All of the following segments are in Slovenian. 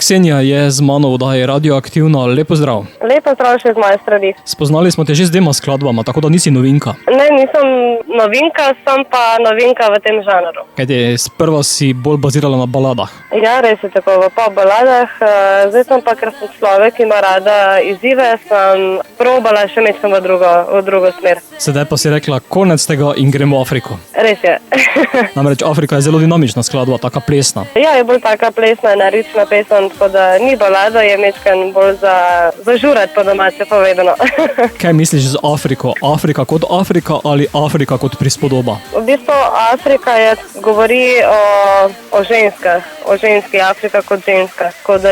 Ksenija je z mano v oddaji Radioaktivno. Lepo zdrav. Lepo zdrav še z moje strani. Spoznali smo te že z dvema skladbama, tako da nisi novinka. Ne, nisem novinka, sem pa novinka v tem žanru. Kajti sprva si bolj bazirala na baladah. Ja, res je tako, v pop baladah. Zdaj sem pa, ker sem človek, ki ima rada izzive, sem probala še mečkam v drugo smer. Sedaj pa si rekla, konec tega in gremo v Afriko. Res je. Namreč Afrika je zelo dinamična skladba, taka plesna. Ja, je bolj taka plesna, energična pesem, tako da ni balada, je mečkan bolj za žurat, po domače povedano. Kaj misliš z Afriko? Afrika kot Afrika ali Afrika kot prispodoba? V bistvu Afrika govori o ženskah, o ženski, Afrika kot ženska, tako da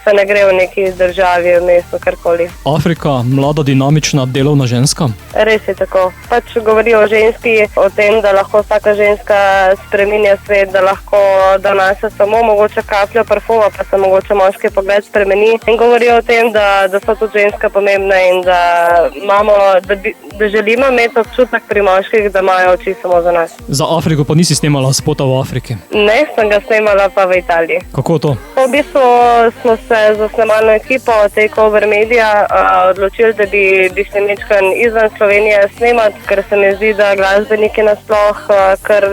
se ne gre v neki državi, v mestu, karkoli. Afrika, mlada, dinamična, delovna ženska? Res je tako. Pač govori o ženski, o tem, da lahko vsaka ženska spreminja svet, da lahko donese samo mogoče kapljo parfuma, pa se mogoče moški pogled spremeni. In govori o tem, da so tudi ženska pomembna in da želimo imeti občutek pri moških, da imajo oči samo za nas. Za Afriko pa nisi snemala spota v Afriki? Ne, sem ga snemala pa v Italiji. Kako to? V bistvu smo se za snemalno ekipo Takeover Media odločili, da bi šli mečkan izven Slovenije snemati, ker se mi zdi, da glasbeniki nasploh kar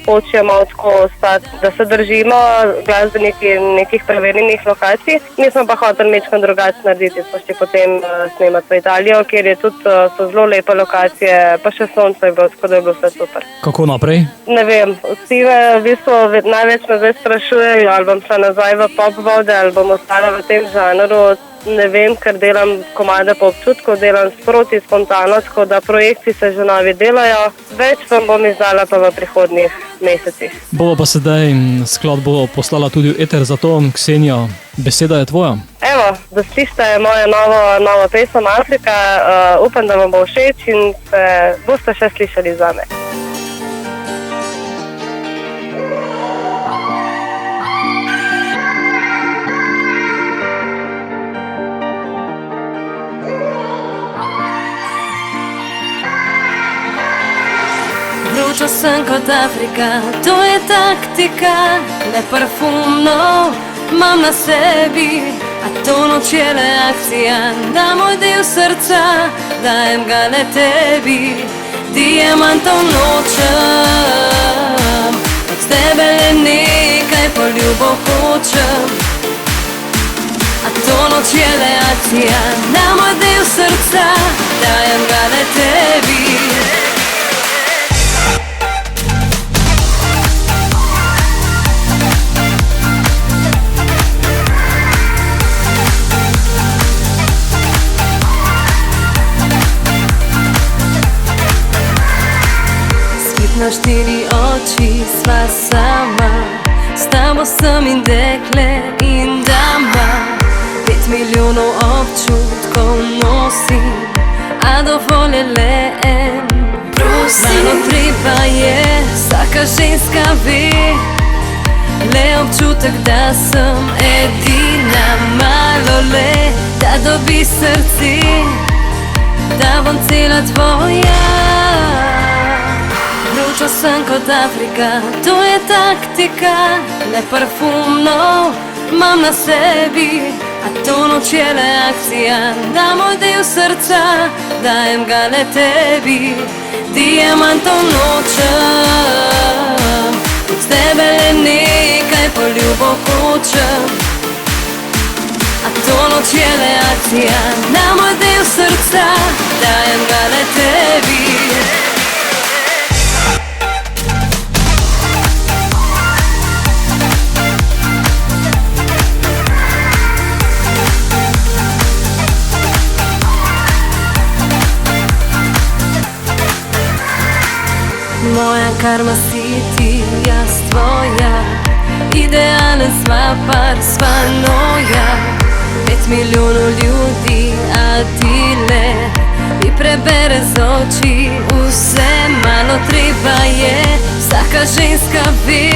hočejo malo tako ostati, da se držimo glasbeniki nekih preverjenih lokacij. Mi smo pa hoteli mečkan drugače narediti, smo šli potem snemati v Italijo, kjer je tudi so zelo lepe lokacije, pa še sonce je bilo, tako da je bilo vse super. Kako naprej? Ne vem, vsi v bistvu največ me zdaj sprašujejo, ali bom šla nazaj v pop vode, ali bom ostala v tem žanru. Ne vem, ker delam komade po občutku, delam sproti, spontano, tako da projekti se že novi delajo. Več vam bom izdala pa v prihodnjih mesecih. Bova pa sedaj skladbo poslala tudi v eter, zato Ksenija, beseda je tvoja. Evo, da slišite mojo novo pesem Afrika, upam, da vam bo všeč in boste še slišali zame. Vroča sem kot Afrika, to je taktika, ne parfumno imam na sebi, a to noč je le akcija, da moj del srca, dajem ga le tebi. Diamantov nočem, od tebe le nekaj poljubo hočem, a to noč je le akcija, da moj del srca, dajem ga le tebi. Na štiri oči sva sama, s tabo sem in dekle in dama. 5 milijonov občutkov nosim, a dovolj je le en. Malo treba je, vsaka ženska ve, le občutek, da sem edina. Malo le, da dobi srce, da bom cela tvoja. Vroča sem kot Afrika, to je taktika, ne parfumno imam na sebi, a to noč je le akcija, da moj del srca, dajem ga le tebi. Diamantov nočem, od tebe le nekaj poljubo hočem, a to noč je le akcija, da moj del srca, dajem ga le tebi. Moja karma si ti, jaz tvoja, idealen sva par, sva noja. 5 milijonov ljudi, a ti le mi prebere z oči vse. Malo treba je, vsaka ženska ve,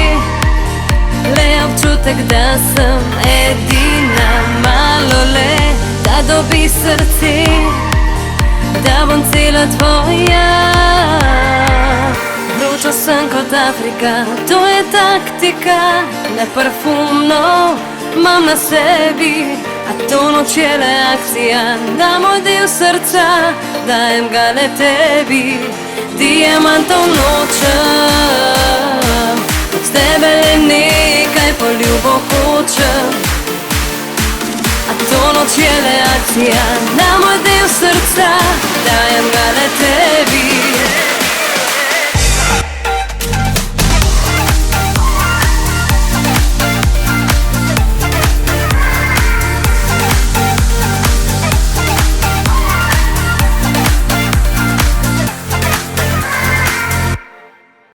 le občutek, da sem edina. Malo le, da dobi srce, da bom cela tvoja. Vroča sem kot Afrika, to je taktika, ne parfumno imam na sebi, a to noč je le akcija. Da moj del srca, dajem ga le tebi. Diamantov nočem, od tebe le nekaj poljubo hočem. A to noč je le akcija, da moj del